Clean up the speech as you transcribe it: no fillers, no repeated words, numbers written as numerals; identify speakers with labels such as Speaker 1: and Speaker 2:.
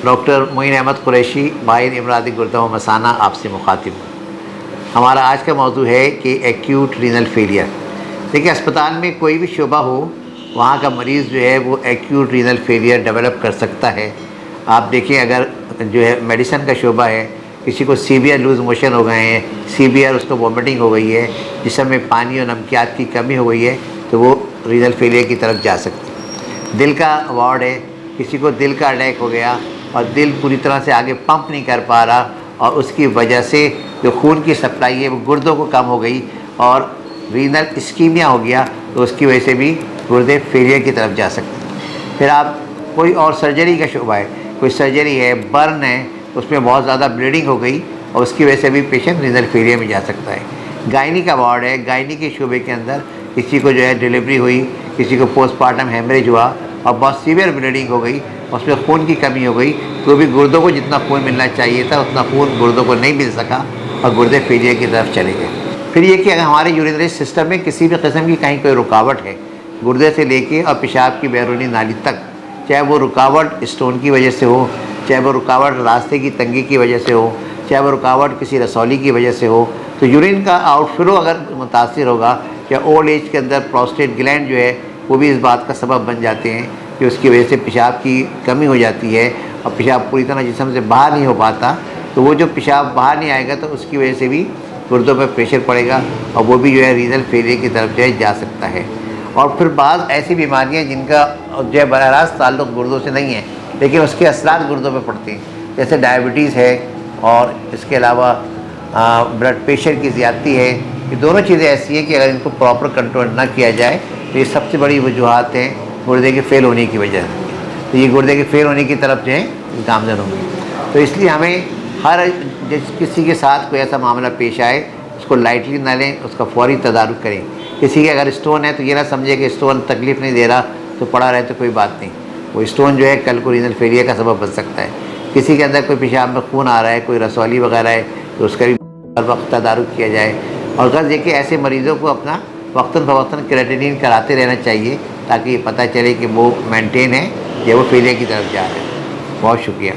Speaker 1: Doctor Moin Ahmad Qureshi माहिर इमराती गुर्दा व मसाना आपसे मुखातिब हूँ। हमारा आज का मौजू है कि एक्यूट रीनल फेलियर। देखिए, अस्पताल में कोई भी शोबा हो, वहाँ का मरीज़ जो है वो एक्यूट रीनल फेलियर डेवलप कर सकता है। आप देखिए, अगर जो है मेडिसिन का शोबा है, किसी को सीवियर लूज़ मोशन हो गए हैं, सीवियर उसको वॉमिटिंग हो गई है, जिस्म में पानी और नमकियात की कमी हो गई है, तो वो रीनल फेलियर की तरफ जा सकती है। दिल का वार्ड है, किसी को दिल का अटैक हो गया और दिल पूरी तरह से आगे पंप नहीं कर पा रहा और उसकी वजह से जो खून की सप्लाई है वो गुर्दों को कम हो गई और रीनल इस्कीमिया हो गया, तो उसकी वजह से भी गुर्दे फेलियर की तरफ जा सकते हैं। फिर आप कोई और सर्जरी का शोबा है, कोई सर्जरी है, बर्न है, उसमें बहुत ज़्यादा ब्लीडिंग हो गई और उसकी वजह से भी पेशेंट रीनल फेलियर में जा सकता है। गायनी का वार्ड है, गायनी के शोबे के अंदर किसी को जो है डिलीवरी हुई, किसी को पोस्टमार्टम हेमरेज हुआ और बहुत सीवियर ब्लीडिंग हो गई, उसमें खून की कमी हो गई, तो भी गुर्दों को जितना खून मिलना चाहिए था उतना खून गुर्दों को नहीं मिल सका और गुर्दे फेलियर की तरफ चले गए। फिर ये कि अगर हमारे यूरिनरी सिस्टम में किसी भी किस्म की कहीं कोई रुकावट है, गुर्दे से लेके और पेशाब की बैरूनी नाली तक, चाहे वो रुकावट स्टोन की वजह से हो, चाहे वो रुकावट रास्ते की तंगी की वजह से हो, चाहे वो रुकावट किसी रसौली की वजह से हो, तो यूरिन का आउटफ्लो अगर मुतासिर होगा, या ओल्ड एज के अंदर प्रोस्टेट ग्लैंड जो है वो भी इस बात का सबब बन जाते हैं कि उसकी वजह से पेशाब की कमी हो जाती है और पेशाब पूरी तरह जिस्म से बाहर नहीं हो पाता, तो वो जो पेशाब बाहर नहीं आएगा तो उसकी वजह से भी गुर्दों पर प्रेशर पड़ेगा और वो भी जो है रीनल फेलियर की तरफ जो है जा सकता है। और फिर बाज़ ऐसी बीमारियाँ जिनका जो है बराह रास्त ताल्लुक़ गुर्दों से नहीं है, लेकिन उसके असरात गुर्दों पर पड़ते हैं, जैसे डायबिटीज़ है और इसके अलावा ब्लड प्रेशर की ज़्यादती है। ये दोनों चीज़ें ऐसी हैं कि अगर इनको प्रॉपर कंट्रोल ना किया जाए तो ये सबसे बड़ी वजूहत हैं गुर्दे के फेल होने की वजह से। तो ये गुर्दे के फेल होने की तरफ जो है गामजन होंगे। तो इसलिए हमें हर किसी के साथ कोई ऐसा मामला पेश आए उसको लाइटली ना लें, उसका फौरी तदारुक करें। किसी के अगर स्टोन है तो ये ना समझे कि स्टोन तकलीफ़ नहीं दे रहा तो पड़ा रहे तो कोई बात नहीं, वो स्टोन जो है कल को रीनल फेलियर का सबब बन सकता है। किसी के अंदर कोई पेशाब में खून आ रहा है, कोई रसौली वगैरह है, तो उसका भी हर वक्त तदारुक किया जाए। और गर्ज देखिए, ऐसे मरीज़ों को अपना वक्तन फ़वक्तन क्रेटिनिन कराते रहना चाहिए ताकि ये पता चले कि वो मेंटेन है या वो फेलियर की तरफ जा रहे हैं। बहुत शुक्रिया।